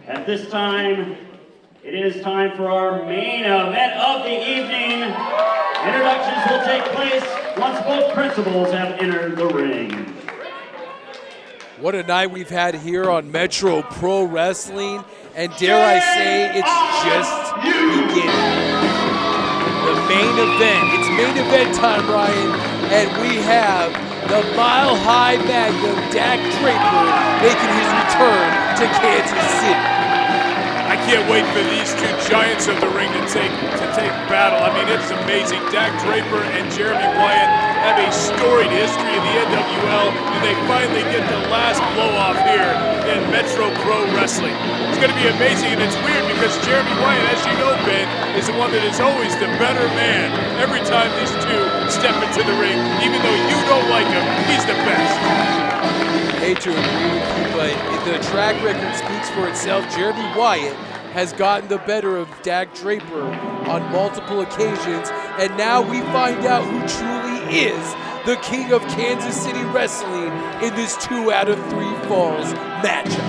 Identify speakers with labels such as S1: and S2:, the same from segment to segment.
S1: At this time, it is time for our main event of the evening. Introductions will take place once both principals have entered the ring.
S2: What a night we've had here on Metro Pro Wrestling, and dare I say, it's just beginning. The main event, it's main event time, Ryan, and we have the Mile High Magnum Dak Draper making his return to Kansas City.
S3: I can't wait for these two giants of the ring to take battle. I mean, it's amazing. Dak Draper and Jeremy Wyatt have a storied history in the NWL, and they finally get the last blow-off here in Metro Pro Wrestling. It's going to be amazing, and it's weird because Jeremy Wyatt, as you know, Ben, is the one that is always the better man every time these two step into the ring. Even though you don't like him, he's the best.
S2: I hate to agree with you, but the track record speaks for itself. Jeremy Wyatt has gotten the better of Dak Draper on multiple occasions, and now we find out who truly is the king of Kansas City wrestling in this 2 out of 3 falls matchup.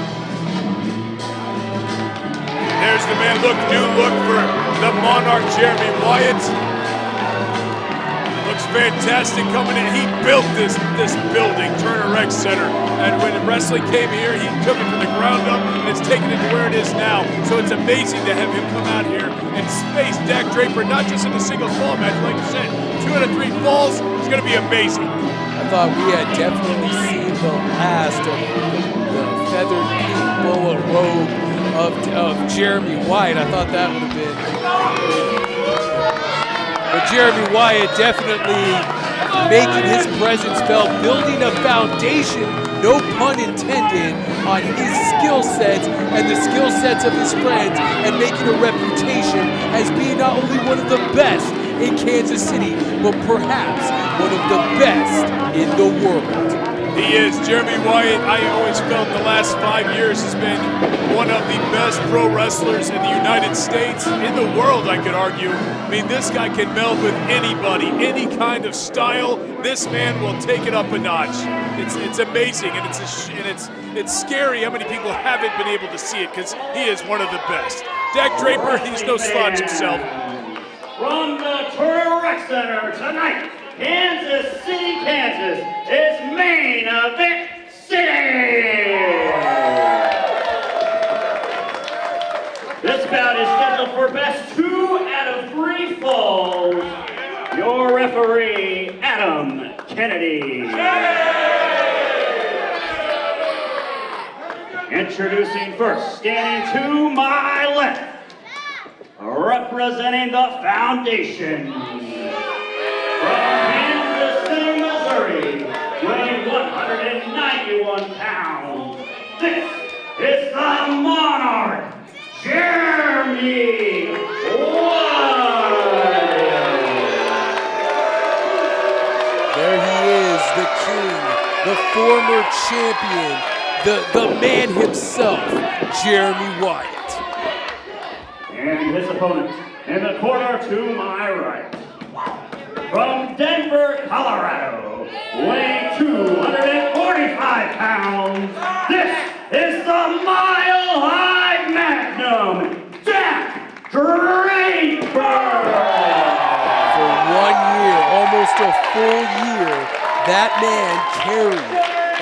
S3: There's the man, new look for the Monarch, Jeremy Wyatt. Looks fantastic coming in. He built this building, Turner Rec Center. And when wrestling came here, he took it from the ground up and it's taken it to where it is now. So it's amazing to have him come out here and face Dak Draper, not just in a single fall match, like you said. 2 out of 3 falls is going to be amazing.
S2: I thought we had definitely seen the last of the feathered pink boa robe of Jeremy Wyatt. I thought that would have been. But Jeremy Wyatt definitely making his presence felt, building a foundation, no pun intended, on his skill sets and the skill sets of his friends, and making a reputation as being not only one of the best in Kansas City, but perhaps one of the best in the world.
S3: He is. Jeremy Wyatt, I always felt the last 5 years has been one of the best pro wrestlers in the United States, in the world, I could argue. I mean, this guy can meld with anybody, any kind of style. This man will take it up a notch. It's amazing, and it's scary how many people haven't been able to see it, because he is one of the best. Dak Draper, he's no slouch himself.
S1: From the Turner Rec Center tonight, Kansas City, Kansas, is Main Event City! This bout is scheduled for best 2 out of 3 falls. Your referee, Adam Kennedy. Introducing first, standing to my left, representing the Foundation. From Kansas City, Missouri, weighing 191 pounds, this is the Monarch, Jeremy Wyatt.
S2: There he is, the king, the former champion, the man himself, Jeremy Wyatt.
S1: And his opponent in the corner to my right, from Denver, Colorado, weighing 245 pounds, this is the Mile High Magnum, Dak Draper!
S2: For 1 year, almost a full year, that man carried,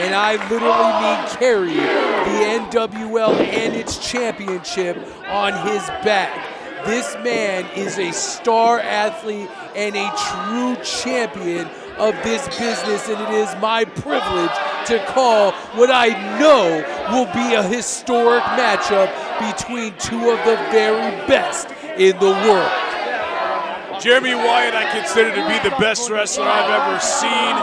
S2: and I literally mean carried, the NWL and its championship on his back. This man is a star athlete and a true champion of this business, and it is my privilege to call what I know will be a historic matchup between 2 of the very best in the world.
S3: Jeremy Wyatt, I consider to be the best wrestler I've ever seen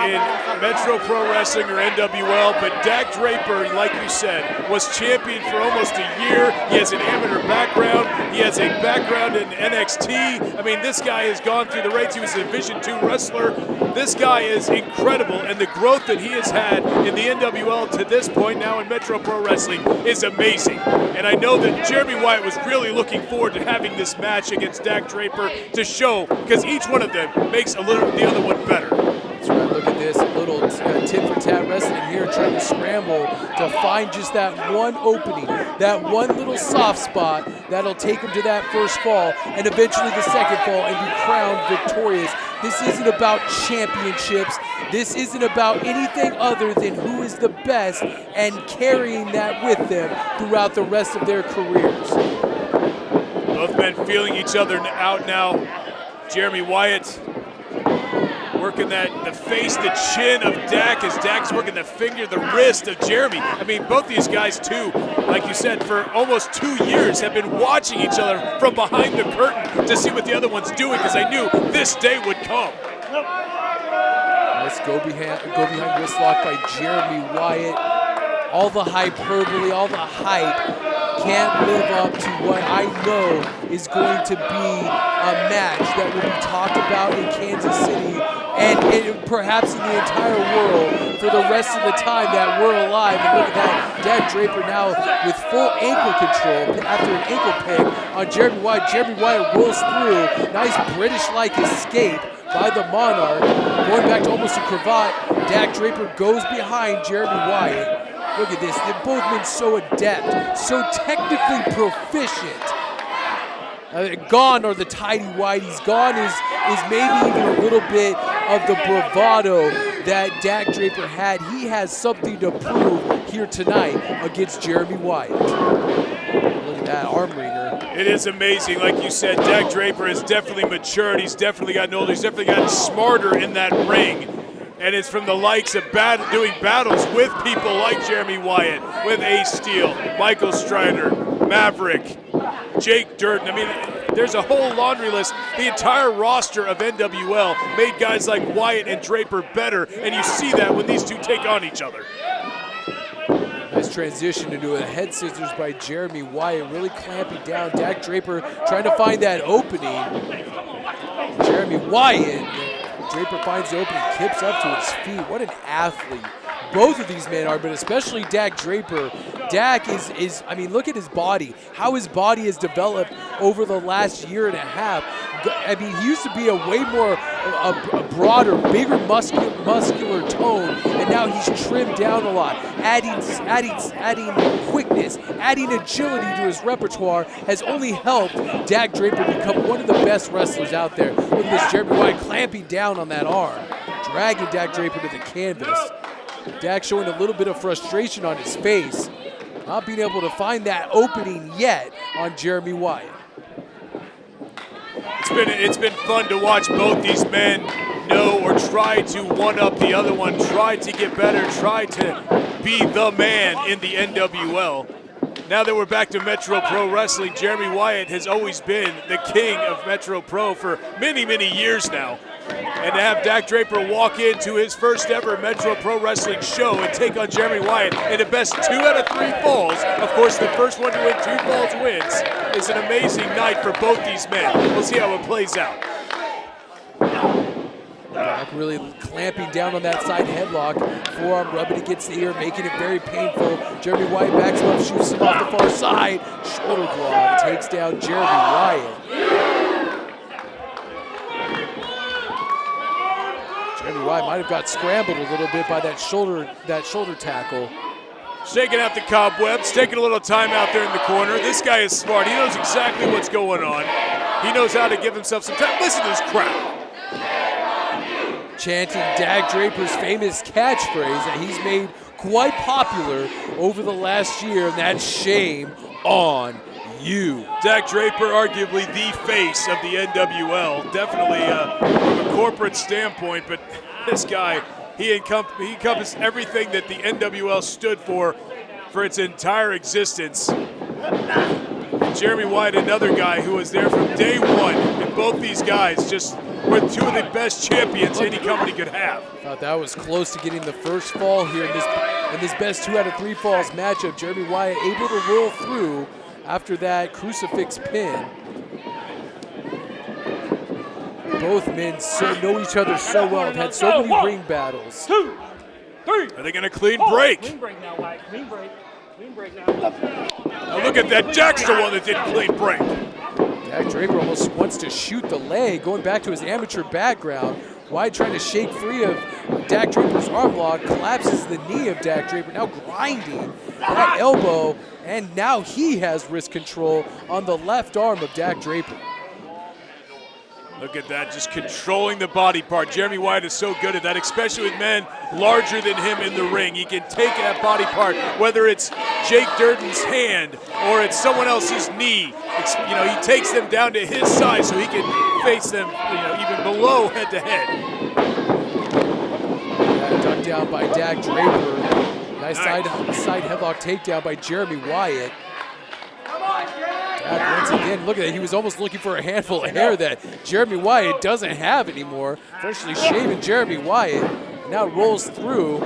S3: in Metro Pro Wrestling or NWL, but Dak Draper, like you said, was champion for almost a year. He has an amateur background. He has a background in NXT. I mean, this guy has gone through the ranks. He was a Division II wrestler. This guy is incredible, and the growth that he has had in the NWL to this point now in Metro Pro Wrestling is amazing. And I know that Jeremy Wyatt was really looking forward to having this match against Dak Draper to show, because each one of them makes the other one better.
S2: That's right. look at this, a little tit-for-tat wrestling here, trying to scramble to find just that one opening, that one little soft spot that'll take him to that first fall and eventually the second fall and be crowned victorious. This isn't about championships. This isn't about anything other than who is the best and carrying that with them throughout the rest of their careers.
S3: Both men feeling each other out now. Jeremy Wyatt working the face, the chin of Dak as Dak's working the finger, the wrist of Jeremy. I mean, both these guys too, like you said, for almost 2 years have been watching each other from behind the curtain to see what the other one's doing because I knew this day would come.
S2: Nice go behind wrist lock by Jeremy Wyatt. All the hyperbole, all the hype can't live up to what I know is going to be a match that will be talked about in Kansas City and perhaps in the entire world for the rest of the time that we're alive. And look at that, Dak Draper now with full ankle control after an ankle pick on Jeremy Wyatt. Jeremy Wyatt rolls through, nice British-like escape by the Monarch. Going back to almost a cravat, Dak Draper goes behind Jeremy Wyatt. Look at this, they've both been so adept, so technically proficient. Gone are the tidy whities. Gone is maybe even a little bit of the bravado that Dak Draper had. He has something to prove here tonight against Jeremy Wyatt. Look at that arm wringer.
S3: It is amazing. Like you said, Dak Draper has definitely matured. He's definitely gotten older. He's definitely gotten smarter in that ring. And it's from the likes of doing battles with people like Jeremy Wyatt, with Ace Steel, Michael Strider, Maverick, Jake Durden. I mean, there's a whole laundry list. The entire roster of NWL made guys like Wyatt and Draper better, and you see that when these two take on each other.
S2: Nice transition into a head scissors by Jeremy Wyatt, really clamping down. Dak Draper trying to find that opening. Jeremy Wyatt. Draper finds the opening, kips up to his feet. What an athlete both of these men are, but especially Dak Draper. Dak is I mean, look at his body, how his body has developed over the last year and a half. I mean, he used to be a way more, a broader, bigger muscular tone, and now he's trimmed down a lot. Adding quickness, adding agility to his repertoire has only helped Dak Draper become one of the best wrestlers out there. Look at this, Jeremy Wyatt clamping down on that arm, dragging Dak Draper to the canvas. Dak showing a little bit of frustration on his face, not being able to find that opening yet on Jeremy Wyatt.
S3: It's been fun to watch both these men know or try to one-up the other one, try to get better, try to be the man in the NWL. Now that we're back to Metro Pro Wrestling, Jeremy Wyatt has always been the king of Metro Pro for many, many years now. And to have Dak Draper walk into his first ever Metro Pro Wrestling show and take on Jeremy Wyatt in the best 2 out of 3 falls, of course the first one to win 2 falls wins, is an amazing night for both these men. We'll see how it plays out.
S2: Dak really clamping down on that side headlock, forearm rubbing against the ear, making it very painful. Jeremy Wyatt backs him up, shoots him off the far side. Shoulder block takes down Jeremy Wyatt. Jeremy Wyatt might have got scrambled a little bit by that shoulder tackle.
S3: Shaking out the cobwebs, taking a little time out there in the corner. This guy is smart. He knows exactly what's going on. He knows how to give himself some time. Listen to this crowd.
S2: Chanting Dak Draper's famous catchphrase that he's made quite popular over the last year, and that's "shame on you."
S3: Dak Draper, arguably the face of the NWL, definitely from a corporate standpoint, but this guy, he encompassed everything that the NWL stood for its entire existence. Jeremy Wyatt, another guy who was there from day one, and both these guys just were 2 of the best champions any company could have.
S2: Thought that was close to getting the first fall here in this best 2 out of 3 falls matchup. Jeremy Wyatt able to roll through after that crucifix pin. Both men know each other so well, have had so many ring battles.
S4: 2, 3.
S3: Are they going to clean break?
S4: Clean break now, Wyatt. Clean break. Clean break now.
S3: Now look at that. Dak's the one that didn't clean break.
S2: Dak Draper almost wants to shoot the leg, going back to his amateur background. Wyatt trying to shake free of Dak Draper's arm lock, collapses the knee of Dak Draper, now grinding that elbow, and now he has wrist control on the left arm of Dak Draper.
S3: Look at that, just controlling the body part. Jeremy Wyatt is so good at that, especially with men larger than him in the ring. He can take that body part, whether it's Jake Durden's hand or it's someone else's knee. He takes them down to his size so he can face them, even below head to head.
S2: Ducked down by Dak Draper. Nice side headlock takedown by Jeremy Wyatt. Once again, look at it. He was almost looking for a handful of hair that Jeremy Wyatt doesn't have anymore. Freshly shaven Jeremy Wyatt now rolls through,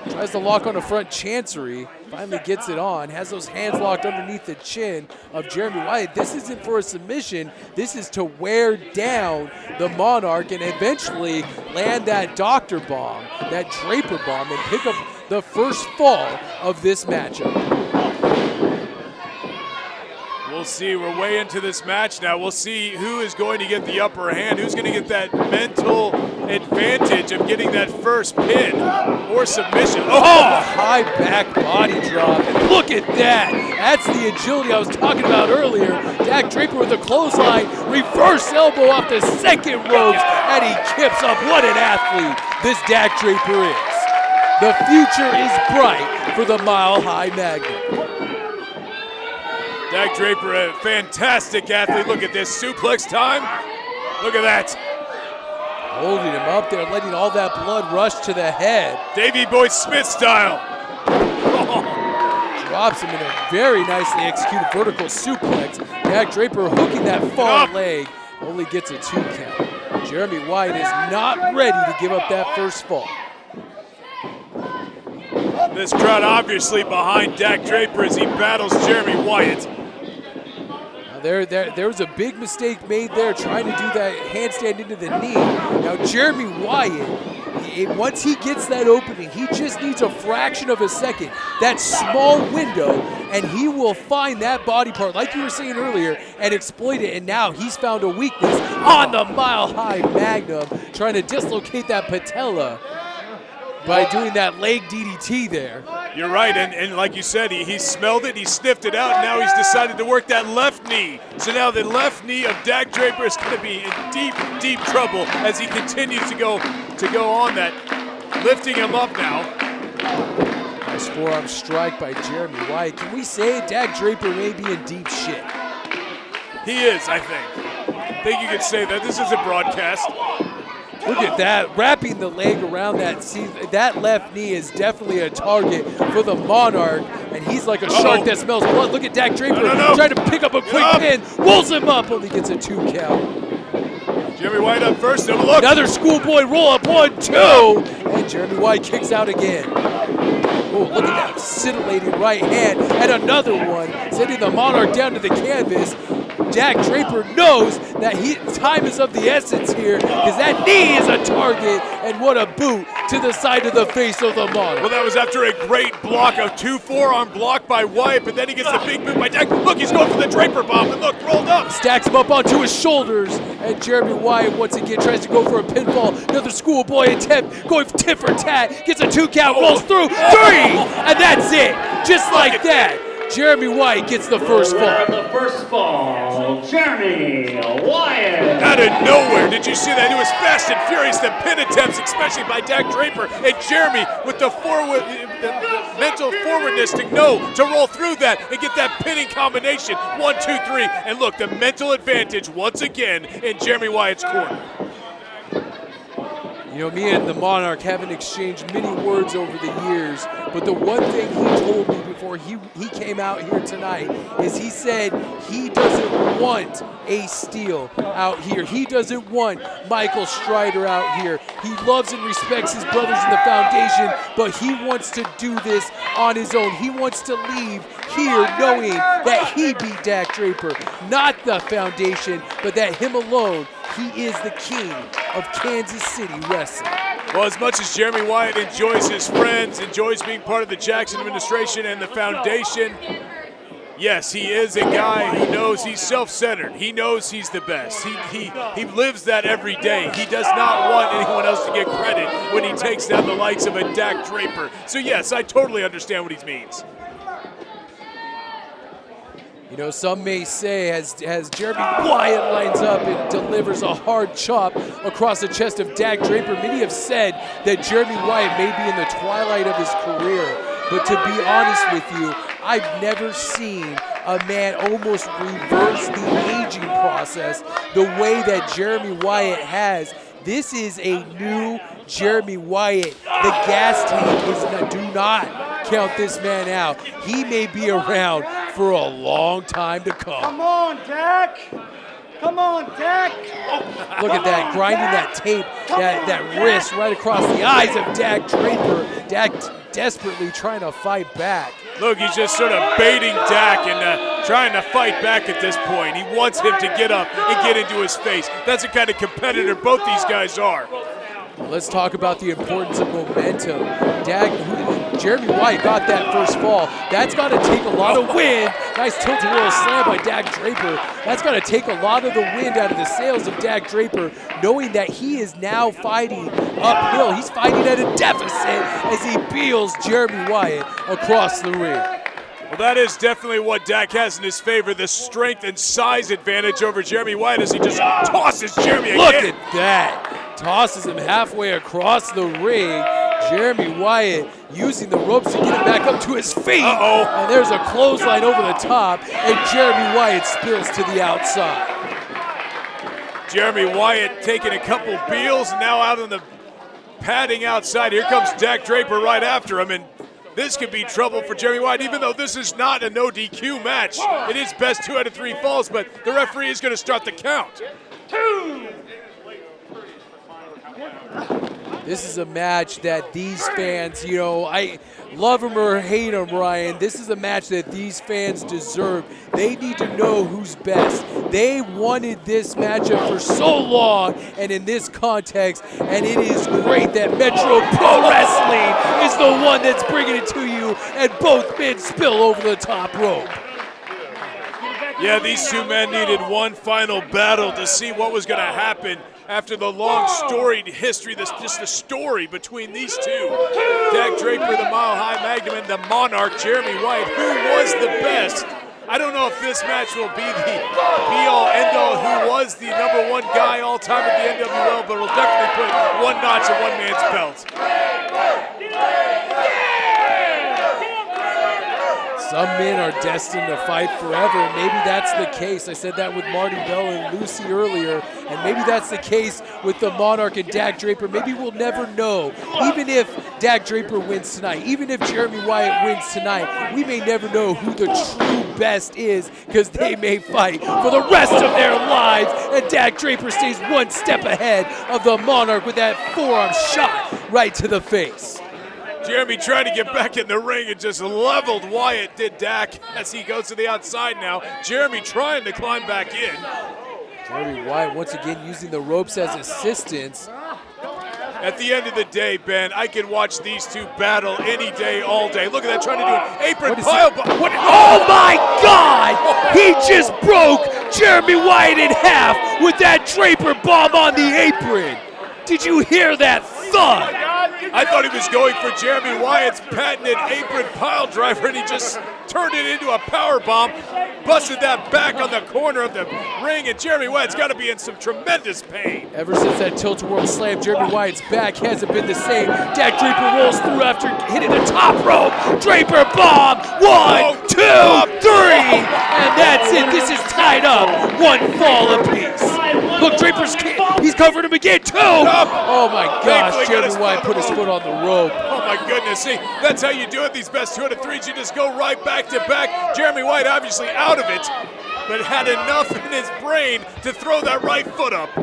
S2: tries to lock on a front chancery, finally gets it on, has those hands locked underneath the chin of Jeremy Wyatt. This isn't for a submission. This is to wear down the Monarch and eventually land that Doctor Bomb, that Draper Bomb, and pick up the first fall of this matchup.
S3: We'll see. We're way into this match now. We'll see who is going to get the upper hand, who's going to get that mental advantage of getting that first pin or submission. Oh!
S2: High back body drop. Look at that. That's the agility I was talking about earlier. Dak Draper with a clothesline, reverse elbow off the second ropes, and he kips up. What an athlete this Dak Draper is. The future is bright for the Mile High Magnum.
S3: Dak Draper, a fantastic athlete. Look at this suplex time. Look at that.
S2: Holding him up there, letting all that blood rush to the head.
S3: Davey Boy Smith style.
S2: Drops him in a very nicely executed vertical suplex. Dak Draper hooking that far leg. Only gets a 2 count. Jeremy Wyatt is not ready to give up that first fall.
S3: This crowd obviously behind Dak Draper as he battles Jeremy Wyatt.
S2: There was a big mistake made there trying to do that handstand into the knee. Now Jeremy Wyatt, once he gets that opening, he just needs a fraction of a second, that small window, and he will find that body part, like you were saying earlier, and exploit it. And now he's found a weakness on the Mile High Magnum, trying to dislocate that patella by doing that leg DDT there.
S3: You're right, and like you said, he smelled it, he sniffed it out, and now he's decided to work that left knee. So now the left knee of Dak Draper is going to be in deep, deep trouble as he continues to go on that, lifting him up now.
S2: Nice forearm strike by Jeremy Wyatt. Can we say Dak Draper may be in deep shit?
S3: He is, I think. I think you could say that. This is a broadcast.
S2: Look at that, wrapping the leg around that. See, that left knee is definitely a target for the Monarch, and he's like a shark that smells blood. Look at Dak Draper trying to pick up a quick pin, rolls him up, only gets a 2 count.
S3: Jeremy Wyatt up first, now look.
S2: Another schoolboy roll up, 1, 2, and Jeremy Wyatt kicks out again. Oh, look at that scintillating right hand, and another one, sending the Monarch down to the canvas. Dak Draper knows that time is of the essence here, because that knee is a target, and what a boot to the side of the face of the Monarch.
S3: Well, that was after a great block, a 2 forearm block by Wyatt, but then he gets the big boot by Dak. Look, he's going for the Draper bomb, and look, rolled up.
S2: Stacks him up onto his shoulders, and Jeremy Wyatt once again tries to go for a pinfall. Another schoolboy attempt, going for tit for tat, gets a 2 count, rolls through, 3, and that's it. Just like that. Jeremy Wyatt gets the first fall.
S1: The first fall, Jeremy Wyatt.
S3: Out of nowhere, did you see that? It was fast and furious, the pin attempts, especially by Dak Draper, and Jeremy with the mental forwardness to know to roll through that and get that pinning combination. 1, 2, 3, and look, the mental advantage once again in Jeremy Wyatt's corner.
S2: You know, me and the Monarch haven't exchanged many words over the years, but the one thing he told me before he came out here tonight is he said he doesn't want Ace Steel out here. He doesn't want Michael Strider out here. He loves and respects his brothers in the foundation, but he wants to do this on his own. He wants to leave here knowing that he beat Dak Draper, not the foundation, but that him alone, he is the king of Kansas City wrestling.
S3: Well, as much as Jeremy Wyatt enjoys his friends, enjoys being part of the Jackson administration and the foundation, Yes, he is a guy. He knows he's self-centered. He knows he's the best. He lives that every day. He does not want anyone else to get credit when he takes down the likes of a Dak Draper. So yes, I totally understand what he means.
S2: You know, some may say as Jeremy Wyatt lines up and delivers a hard chop across the chest of Dak Draper, many have said that Jeremy Wyatt may be in the twilight of his career. But to be honest with you, I've never seen a man almost reverse the aging process the way that Jeremy Wyatt has. This is a new Jeremy Wyatt. The gas tank is not, do not count this man out. He may be around for a long time to come.
S4: Come on, Dak. Come on, Dak.
S2: Look at that, grinding that tape, that wrist right across the eyes of Dak Draper. Dak desperately trying to fight back.
S3: Look, he's just sort of baiting Dak and trying to fight back at this point. He wants him to get up and get into his face. That's the kind of competitor both these guys are.
S2: Let's talk about the importance of momentum. Jeremy Wyatt got that first fall. That's got to take a lot of wind. Nice tilt-a-whirl slam by Dak Draper. That's got to take a lot of the wind out of the sails of Dak Draper, knowing that he is now fighting uphill. He's fighting at a deficit as he beals Jeremy Wyatt across the ring.
S3: Well, that is definitely what Dak has in his favor, the strength and size advantage over Jeremy Wyatt as he just tosses Jeremy again.
S2: Look at that. Tosses him halfway across the ring. Jeremy Wyatt using the ropes to get him back up to his feet. And there's a clothesline over the top, and Jeremy Wyatt spills to the outside.
S3: Jeremy Wyatt taking a couple beals, now out on the padding outside. Here comes Dak Draper right after him, and this could be trouble for Jeremy Wyatt, even though this is not a no DQ match. It is best 2 out of 3 falls, but the referee is going to start the count.
S4: 2.
S2: This is a match that these fans, you know, I love them or hate them, Ryan. This is a match that these fans deserve. They need to know who's best. They wanted this matchup for so long and in this context, and it is great that Metro Pro Wrestling is the one that's bringing it to you, and both men spill over the top rope.
S3: Yeah, these two men needed one final battle to see what was going to happen after the long storied history, just the story between these two. Dak Draper, the Mile High Magnum, and the Monarch, Jeremy Wyatt. Who was the best? I don't know if this match will be the be-all, end-all, who was the #1 guy all time at the NWL, but it'll definitely put one notch on one man's belt.
S2: Some men are destined to fight forever, and maybe that's the case. I said that with Marty Bell and Lucy earlier, and maybe that's the case with the Monarch and Dak Draper. Maybe we'll never know. Even if Dak Draper wins tonight, even if Jeremy Wyatt wins tonight, we may never know who the true best is, because they may fight for the rest of their lives, and Dak Draper stays one step ahead of the Monarch with that forearm shot right to the face.
S3: Jeremy trying to get back in the ring and just leveled Wyatt, did Dak, as he goes to the outside now. Jeremy trying to climb back in.
S2: Jeremy Wyatt once again using the ropes as assistance.
S3: At the end of the day, Ben, I can watch these two battle any day, all day. Look at that, trying to do an apron pile.
S2: Oh my God! He just broke Jeremy Wyatt in half with that Draper bomb on the apron. Did you hear that thud?
S3: I thought he was going for Jeremy Wyatt's patented apron pile driver, and he just turned it into a power bomb, busted that back on the corner of the ring, and Jeremy Wyatt's got to be in some tremendous pain.
S2: Ever since that tilt-a-whirl slam, Jeremy Wyatt's back hasn't been the same. Dak Draper rolls through after hitting the top rope. Draper bomb, 1, 2, 3, and that's it. This is tied up, 1 fall apiece. Look, he's covered him again, too. Oh my gosh, Jeremy Wyatt put his foot on the rope.
S3: Oh my goodness, see, that's how you do it, these best 2 out of 3s. You just go right back to back. Jeremy Wyatt obviously out of it, but had enough in his brain to throw that right foot up.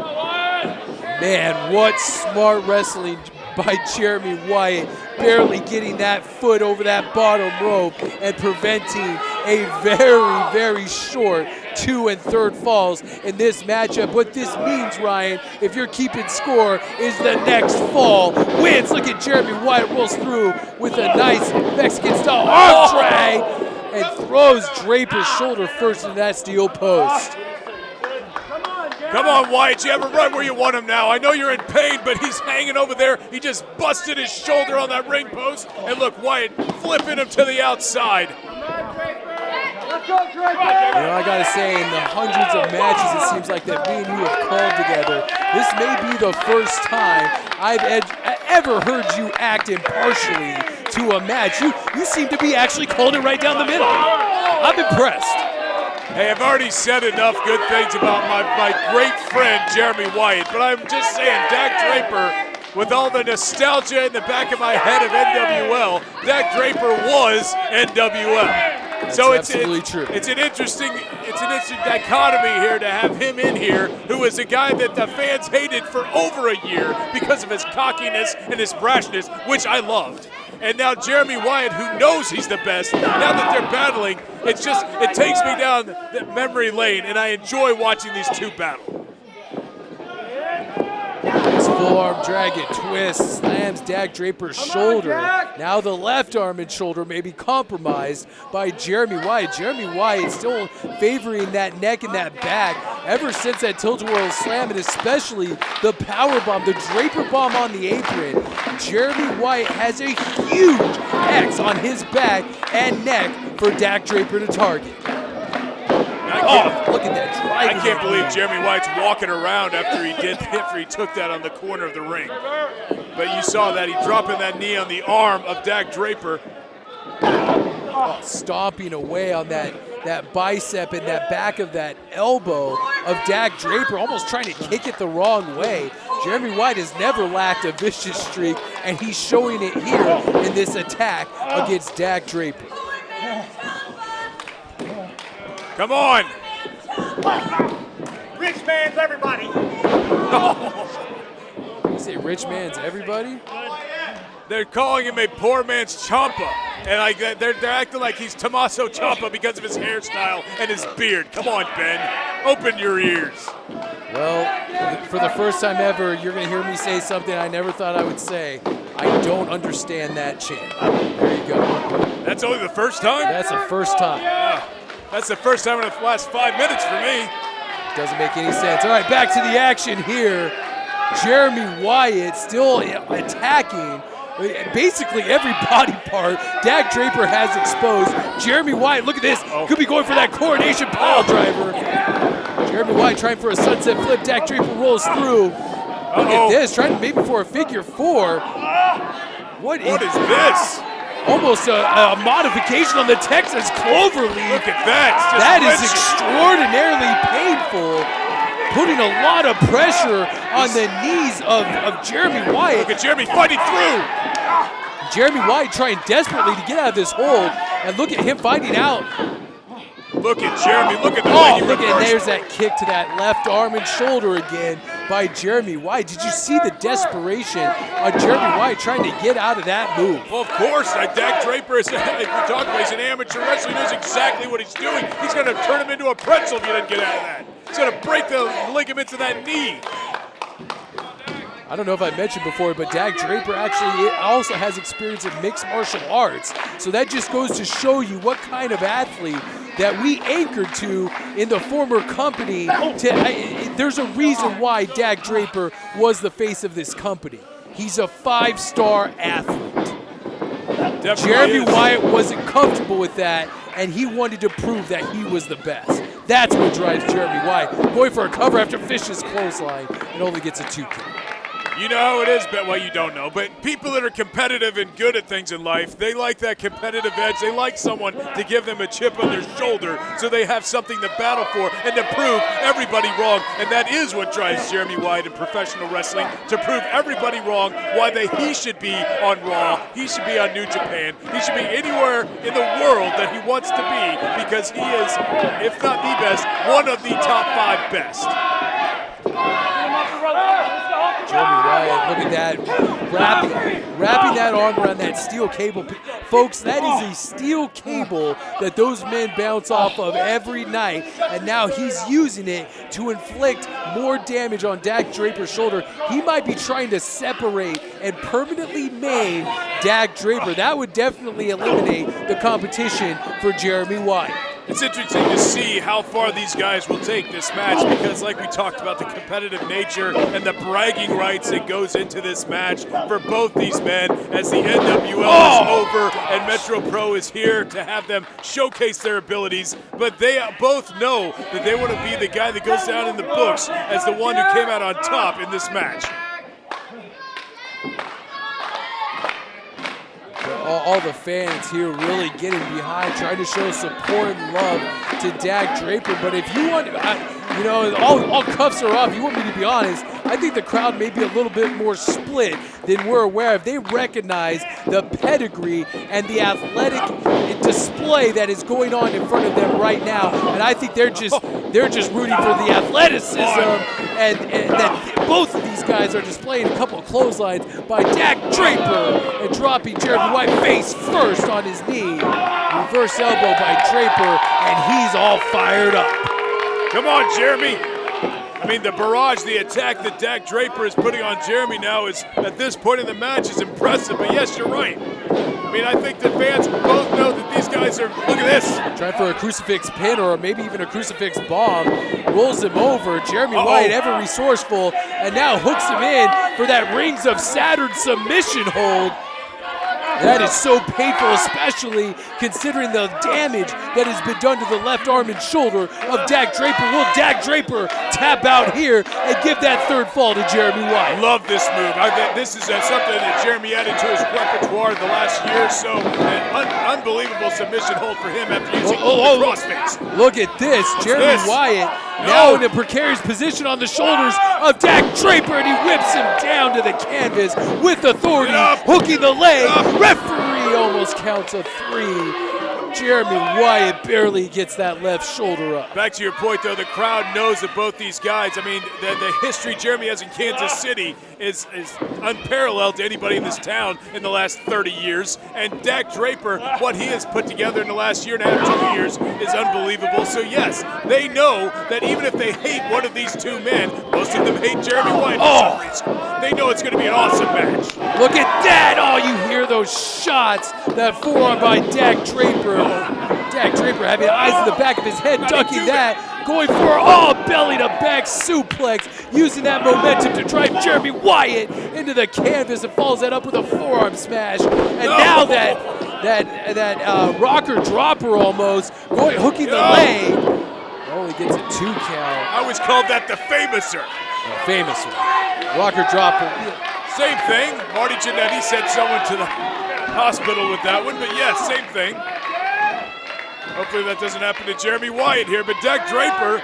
S2: Man, what smart wrestling by Jeremy Wyatt, barely getting that foot over that bottom rope and preventing a very, very short 2 and 3rd falls in this matchup. What this means, Ryan, if you're keeping score, is the next fall wins. Look at Jeremy Wyatt rolls through with a nice Mexican-style arm drag. and throws Draper's shoulder first into that steel post.
S3: Come on, Wyatt, you have him right where you want him now. I know you're in pain, but he's hanging over there. He just busted his shoulder on that ring post. And look, Wyatt flipping him to the outside.
S4: Let's go, Draper!
S2: You know, I gotta say, in the hundreds of matches it seems like that me and you have called together, this may be the first time I've ever heard you act impartially to a match. You seem to be actually calling it right down the middle. I'm impressed.
S3: Hey, I've already said enough good things about my great friend, Jeremy Wyatt, but I'm just saying, Dak Draper, with all the nostalgia in the back of my head of NWL, Dak Draper was NWL.
S2: That's
S3: so
S2: absolutely true.
S3: It's an interesting dichotomy here to have him in here, who is a guy that the fans hated for over a year because of his cockiness and his brashness, which I loved. And now Jeremy Wyatt, who knows he's the best, now that they're battling, it takes me down the memory lane, and I enjoy watching these two battle.
S2: This full arm dragon twist slams Dak Draper's shoulder. Now the left arm and shoulder may be compromised by Jeremy Wyatt. Jeremy Wyatt still favoring that neck and that back ever since that tilt-a-whirl slam, and especially the power bomb, the Draper bomb on the apron. Jeremy Wyatt has a huge X on his back and neck for Dak Draper to target. Look at that drive.
S3: I can't believe Jeremy Wyatt's walking around after he took that on the corner of the ring. But you saw that, he dropping that knee on the arm of Dak Draper.
S2: Stomping away on that bicep and that back of that elbow of Dak Draper, almost trying to kick it the wrong way. Jeremy Wyatt has never lacked a vicious streak, and he's showing it here in this attack against Dak Draper.
S3: Come on!
S4: Rich man's everybody.
S2: You say rich man's everybody?
S3: They're calling him a poor man's Ciampa, and they're acting like he's Tommaso Ciampa because of his hairstyle and his beard. Come on, Ben, open your ears.
S2: Well, for the first time ever, you're going to hear me say something I never thought I would say. I don't understand that chant. There you go.
S3: That's only the first time?
S2: That's the first time.
S3: That's the first time in the last 5 minutes for me.
S2: Doesn't make any sense. All right, back to the action here. Jeremy Wyatt still attacking basically every body part Dak Draper has exposed. Jeremy Wyatt, look at this. Could be going for that coronation pile driver. Jeremy Wyatt trying for a sunset flip. Dak Draper rolls through. Look at this, trying maybe for a figure four. What is
S3: this?
S2: Almost a modification on the Texas Cloverleaf.
S3: Look at that.
S2: That is extraordinarily painful. Putting a lot of pressure on the knees of Jeremy Wyatt.
S3: Look at Jeremy fighting through.
S2: Jeremy Wyatt trying desperately to get out of this hold. And look at him fighting out.
S3: Look at Jeremy. Look at the way he
S2: look at
S3: reversed.
S2: there's that kick to that left arm and shoulder again by Jeremy Wyatt. Did you see the desperation on Jeremy Wyatt trying to get out of that move?
S3: Well, of course. Dak Draper is, like we talked about, he's an amateur wrestler. He knows exactly what he's doing. He's going to turn him into a pretzel if he doesn't get out of that. He's going to break the ligaments of that knee.
S2: I don't know if I mentioned before, but Dak Draper actually also has experience in mixed martial arts. So that just goes to show you what kind of athlete that we anchored to in the former company. There's a reason why Dak Draper was the face of this company. He's a 5-star athlete. Jeremy Wyatt wasn't comfortable with that, and he wanted to prove that he was the best. That's what drives Jeremy Wyatt. Going for a cover after Fish's clothesline and only gets a 2 count.
S3: You know how it is, but well, you don't know. But people that are competitive and good at things in life, they like that competitive edge. They like someone to give them a chip on their shoulder so they have something to battle for and to prove everybody wrong. And that is what drives Jeremy Wyatt in professional wrestling, to prove everybody wrong, why he should be on Raw, he should be on New Japan, he should be anywhere in the world that he wants to be, because he is, if not the best, one of the top 5 best.
S2: Jeremy Wyatt, look at that, wrapping that arm around that steel cable. Folks, that is a steel cable that those men bounce off of every night, and now he's using it to inflict more damage on Dak Draper's shoulder. He might be trying to separate and permanently maim Dak Draper. That would definitely eliminate the competition for Jeremy Wyatt.
S3: It's interesting to see how far these guys will take this match because, like we talked about, the competitive nature and the bragging rights that goes into this match for both these men as the NWL is over and Metro Pro is here to have them showcase their abilities. But they both know that they want to be the guy that goes down in the books as the one who came out on top in this match.
S2: All the fans here really getting behind, trying to show support and love to Dak Draper. But if you want, you know, all cuffs are off. You want me to be honest, I think the crowd may be a little bit more split than we're aware of. They recognize the pedigree and the athletic display that is going on in front of them right now, and I think they're just rooting for the athleticism and that both of these guys are displaying a couple of clotheslines by Dak Draper and dropping Jeremy Wyatt face first on his knee. Reverse elbow by Draper, and he's all fired up.
S3: Come on, Jeremy. I mean, the barrage, the attack that Dak Draper is putting on Jeremy now is, at this point in the match, is impressive. But yes, you're right. I mean, I think the fans both know that these guys are, look at this.
S2: Trying for a crucifix pin or maybe even a crucifix bomb. Rolls him over. Jeremy Wyatt, ever resourceful, and now hooks him in for that Rings of Saturn submission hold. That is so painful, especially considering the damage that has been done to the left arm and shoulder of Dak Draper. Will Dak Draper tap out here and give that third fall to Jeremy Wyatt?
S3: Love this move. I think this is something that Jeremy added to his repertoire the last year or so. An unbelievable submission hold for him after using the crossface.
S2: Look at this. Jeremy Wyatt now in a precarious position on the shoulders of Dak Draper, and he whips him down to the canvas with authority, hooking the leg. Referee almost counts a 3. Jeremy Wyatt barely gets that left shoulder up.
S3: Back to your point, though, the crowd knows that both these guys, I mean, the history Jeremy has in Kansas City is unparalleled to anybody in this town in the last 30 years. And Dak Draper, what he has put together in the last year and a half, 2 years, is unbelievable. So, yes, they know that even if they hate one of these two men, most of them hate Jeremy Wyatt for some reason. They know it's going to be an awesome match.
S2: Look at that! Oh, you hear those shots. That forearm by Dak Draper. Dak Draper having eyes in the back of his head, ducking that, going for belly-to-back suplex, using that momentum to drive Jeremy Wyatt into the canvas and follows that up with a forearm smash. And now that rocker dropper almost, hooking the leg, only gets a 2 count.
S3: I always called that the famouser.
S2: Famouser. Rocker dropper.
S3: Same thing. Marty Jannetty sent someone to the hospital with that one, but yes, same thing. Hopefully that doesn't happen to Jeremy Wyatt here, but Dak Draper,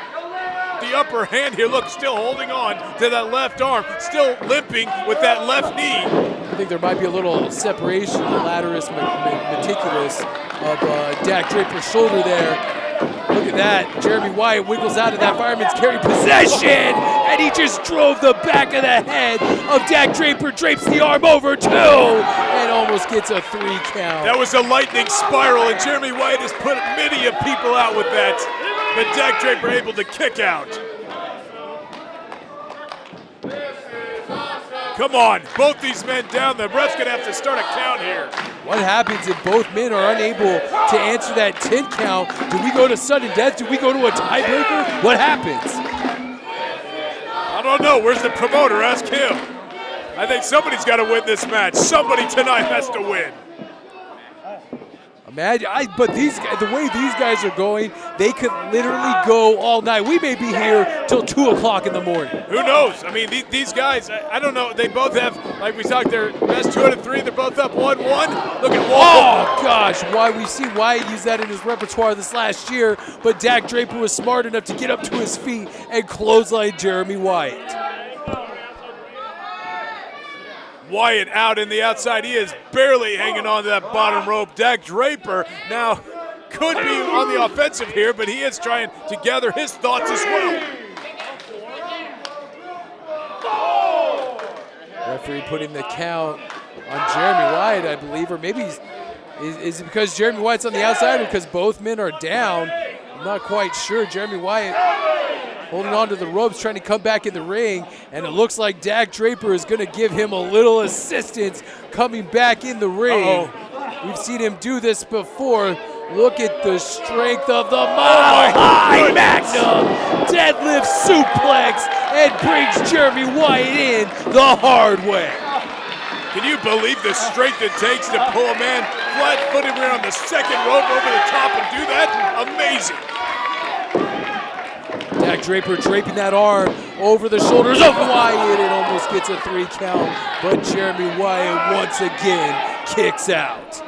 S3: the upper hand here, look, still holding on to that left arm, still limping with that left knee.
S2: I think there might be a little separation, the lateris meticulus of Dak Draper's shoulder there. Look at that. Jeremy Wyatt wiggles out of that fireman's carry possession, and he just drove the back of the head of Dak Draper, drapes the arm over too, and almost gets a 3 count.
S3: That was a lightning spiral, and Jeremy Wyatt has put many of people out with that, but Dak Draper able to kick out. Come on, both these men down. The ref's gonna have to start a count here.
S2: What happens if both men are unable to answer that 10 count? Do we go to sudden death? Do we go to a tiebreaker? What happens?
S3: I don't know. Where's the promoter? Ask him. I think somebody's got to win this match. Somebody tonight has to win.
S2: Imagine, but the way these guys are going, they could literally go all night. We may be here till 2 o'clock in the morning.
S3: Who knows? I mean, these guys, I don't know. They both have, like we talked, their best 2 out of 3. They're both up 1-1. Look at
S2: Oh, gosh. We've seen Wyatt use that in his repertoire this last year, but Dak Draper was smart enough to get up to his feet and clothesline Jeremy Wyatt.
S3: Wyatt out in the outside. He is barely hanging on to that bottom rope. Dak Draper now could be on the offensive here, but he is trying to gather his thoughts as well.
S2: Referee putting the count on Jeremy Wyatt, I believe, or maybe is it because Jeremy Wyatt's on the outside or because both men are down? I'm not quite sure. Jeremy Wyatt holding on to the ropes, trying to come back in the ring, and it looks like Dak Draper is going to give him a little assistance coming back in the ring. We've seen him do this before. Look at the strength of the Mile High Magnum deadlift suplex, and brings Jeremy Wyatt in the hard way.
S3: Can you believe the strength it takes to pull a man flat-footed on the second rope over the top and do that? Amazing.
S2: Dak Draper draping that arm over the shoulders of Wyatt. It almost gets a 3 count, but Jeremy Wyatt once again kicks out.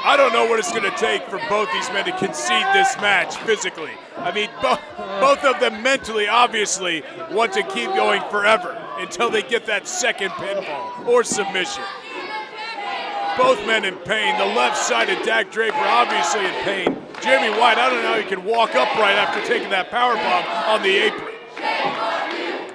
S3: I don't know what it's going to take for both these men to concede this match physically. I mean, both of them mentally, obviously, want to keep going forever until they get that second pinfall or submission. Both men in pain. The left side of Dak Draper obviously in pain. Jeremy Wyatt, I don't know how he can walk upright after taking that powerbomb on the apron.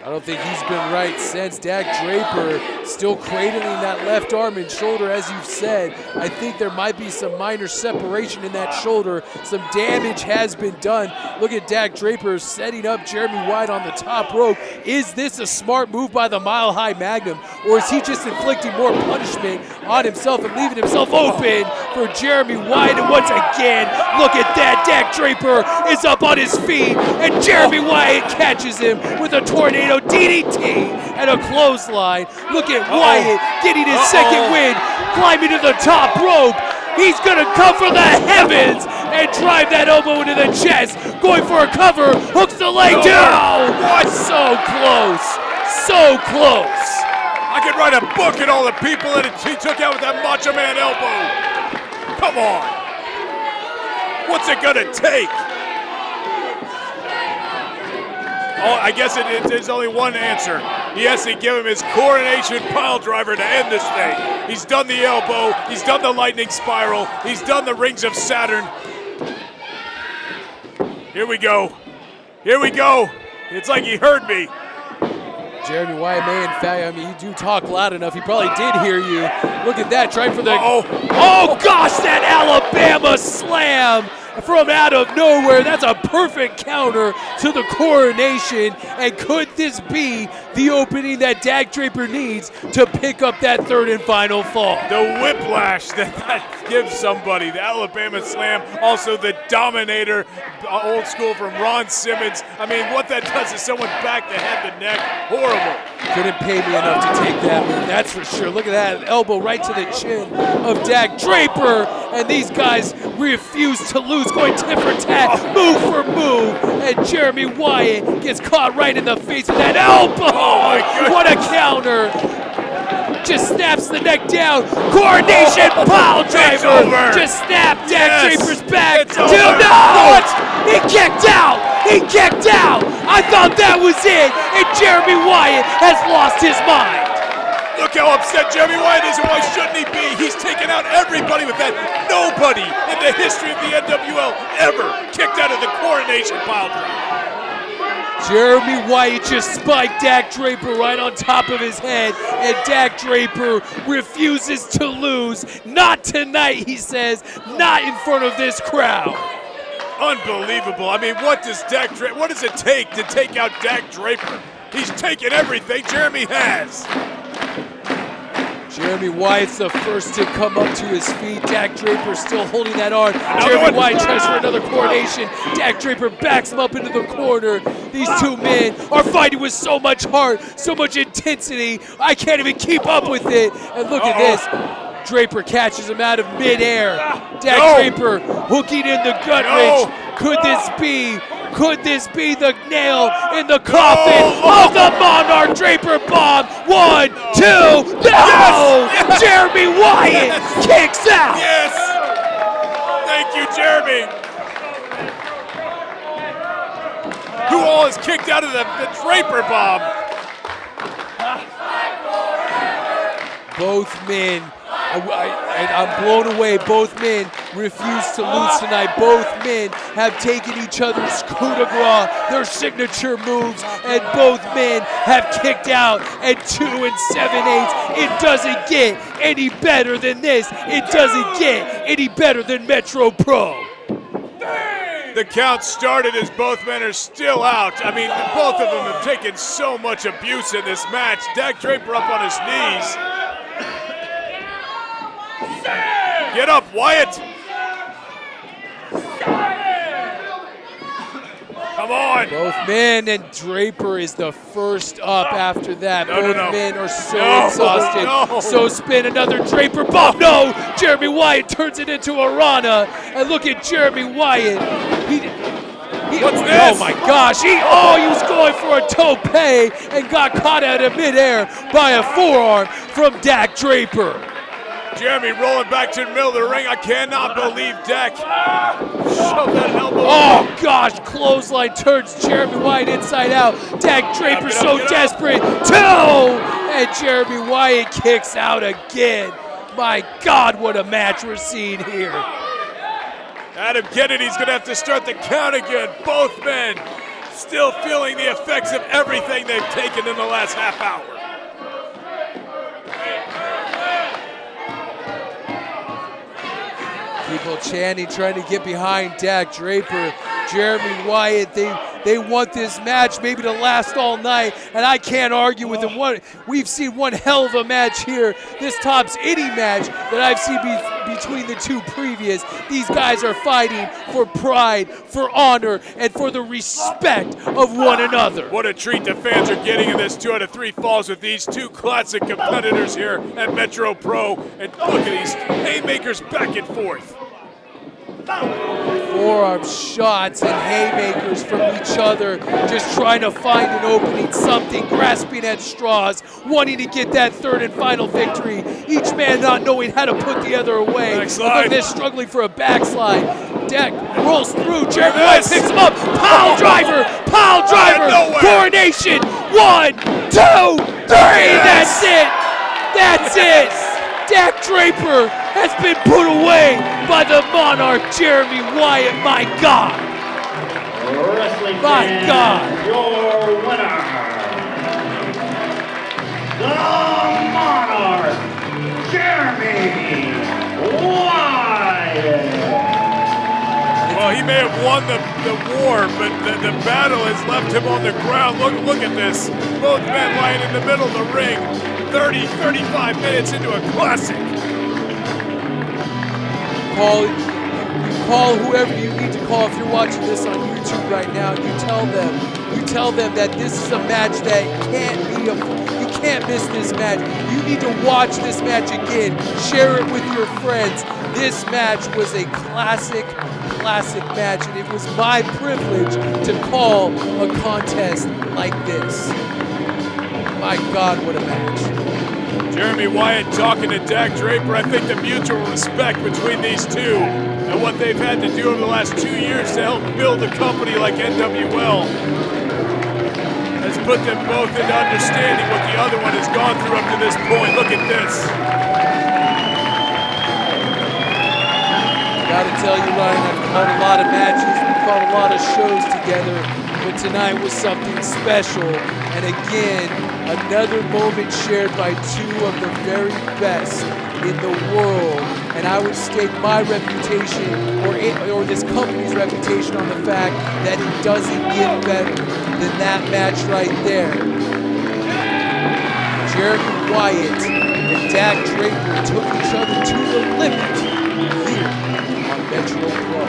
S2: I don't think he's been right since. Dak Draper still cradling that left arm and shoulder, as you've said. I think there might be some minor separation in that shoulder. Some damage has been done. Look at Dak Draper setting up Jeremy Wyatt on the top rope. Is this a smart move by the Mile High Magnum, or is he just inflicting more punishment on himself and leaving himself open for Jeremy Wyatt? And once again, look at that. Dak Draper is up on his feet, and Jeremy Wyatt catches him with a tornado DDT and a clothesline. Look at Wyatt getting his second win, climbing to the top rope. He's gonna come for the heavens and drive that elbow into the chest. Going for a cover, hooks the leg down. So close, so close.
S3: I could write a book on all the people that he took out with that Macho Man elbow. Come on. What's it gonna take? Oh, I guess there's only one answer. He has to give him his coronation pile driver to end this thing. He's done the elbow. He's done the lightning spiral. He's done the rings of Saturn. Here we go. Here we go. It's like he heard me.
S2: Jeremy Wyatt may, in fact, I mean, you do talk loud enough. He probably did hear you. Look at that, trying for the... Oh gosh, that Alabama slam from out of nowhere. That's a perfect counter to the coronation. And could this be the opening that Dak Draper needs to pick up that third and final fall?
S3: The whiplash that gives somebody. The Alabama slam. Also the Dominator, old school from Ron Simmons. I mean, what that does is someone's back, the head, the neck. Horrible.
S2: Couldn't pay me enough to take that move, that's for sure. Look at that elbow right to the chin of Dak Draper. And these guys refuse to lose, going tit for tat, move for move. And Jeremy Wyatt gets caught right in the face with that elbow.
S3: Oh my goodness.
S2: What a counter. Just snaps the neck down. Coronation pile driver. Just snapped Dak Draper's back. What? He kicked out. He kicked out. I thought that was it. And Jeremy Wyatt has lost his mind.
S3: Look how upset Jeremy Wyatt is, and why shouldn't he be? He's taken out everybody with that. Nobody in the history of the NWL ever kicked out of the coronation pile driver.
S2: Jeremy Wyatt just spiked Dak Draper right on top of his head, and Dak Draper refuses to lose. Not tonight, he says, not in front of this crowd.
S3: Unbelievable. I mean, what does it take to take out Dak Draper? He's taken everything Jeremy has.
S2: Jeremy Wyatt's the first to come up to his feet. Dak Draper still holding that arm. Jeremy Wyatt tries for another coronation. Dak Draper backs him up into the corner. These two men are fighting with so much heart, so much intensity. I can't even keep up with it. And look at this. Draper catches him out of midair. Dak Draper hooking in the gut wrench. Could this be the nail in the coffin of the Monarch Draper bomb? 1, 2, no! Yes! Jeremy Wyatt kicks out!
S3: Yes! Thank you, Jeremy. Who all is kicked out of the Draper bomb?
S2: Both men And I'm blown away. Both men refuse to lose tonight. Both men have taken each other's coup de grace, their signature moves, and both men have kicked out at 2 7/8. It doesn't get any better than this. It doesn't get any better than Metro Pro.
S3: The count started as both men are still out. I mean, both of them have taken so much abuse in this match. Dak Draper up on his knees. Get up, Wyatt. Come on.
S2: Both men, and Draper is the first up after that. Both men are so exhausted. So spin another Draper bomb. No! Jeremy Wyatt turns it into a Rana. And look at Jeremy Wyatt.
S3: What's this?
S2: Oh my gosh. He was going for a tope and got caught out of midair by a forearm from Dak Draper.
S3: Jeremy rolling back to the middle of the ring. I cannot believe Dak shoved that elbow.
S2: Oh gosh, clothesline turns Jeremy Wyatt inside out. Dak Draper so desperate. 2! And Jeremy Wyatt kicks out again. My God, what a match we're seeing here.
S3: Adam Kennedy's going to have to start the count again. Both men still feeling the effects of everything they've taken in the last half hour.
S2: People chanting, trying to get behind Dak Draper. Jeremy Wyatt, they want this match maybe to last all night, and I can't argue with them. We've seen one hell of a match here. This tops any match that I've seen between the two previous. These guys are fighting for pride, for honor, and for the respect of one another.
S3: What a treat the fans are getting in this 2 out of 3 falls with these two classic competitors here at Metro Pro. And look at these haymakers back and forth.
S2: Forearm shots and haymakers from each other, just trying to find an opening, something, grasping at straws, wanting to get that third and final victory. Each man not knowing how to put the other away.
S3: Backslide.
S2: Look at this, struggling for a backslide. Dak rolls through, Jeremy Wyatt picks him up, pile driver, coronation, 1, 2, 3, that's it, that's it. Dak Draper has been put away by the Monarch, Jeremy Wyatt. My God.
S1: Wrestling
S2: My
S1: fans,
S2: God.
S1: your winner, the Monarch, Jeremy Wyatt.
S3: Well, he may have won the war, but the battle has left him on the ground. Look at this. Both men lying in the middle of the ring. 30, 35 minutes into a classic.
S2: Call whoever you need to call if you're watching this on YouTube right now. You tell them that this is a match that you can't miss this match. You need to watch this match again. Share it with your friends. This match was a classic match, and it was my privilege to call a contest like this. My God, what a match.
S3: Jeremy Wyatt talking to Dak Draper. I think the mutual respect between these two and what they've had to do over the last 2 years to help build a company like NWL has put them both into understanding what the other one has gone through up to this point. Look at this.
S2: Gotta tell you, Ryan, I've called a lot of matches, we've called a lot of shows together, but tonight was something special. And again, another moment shared by two of the very best in the world. And I would stake my reputation, or this company's reputation, on the fact that it doesn't get better than that match right there. Jeremy Wyatt and Dak Draper took each other to the limit here on Metro Pro.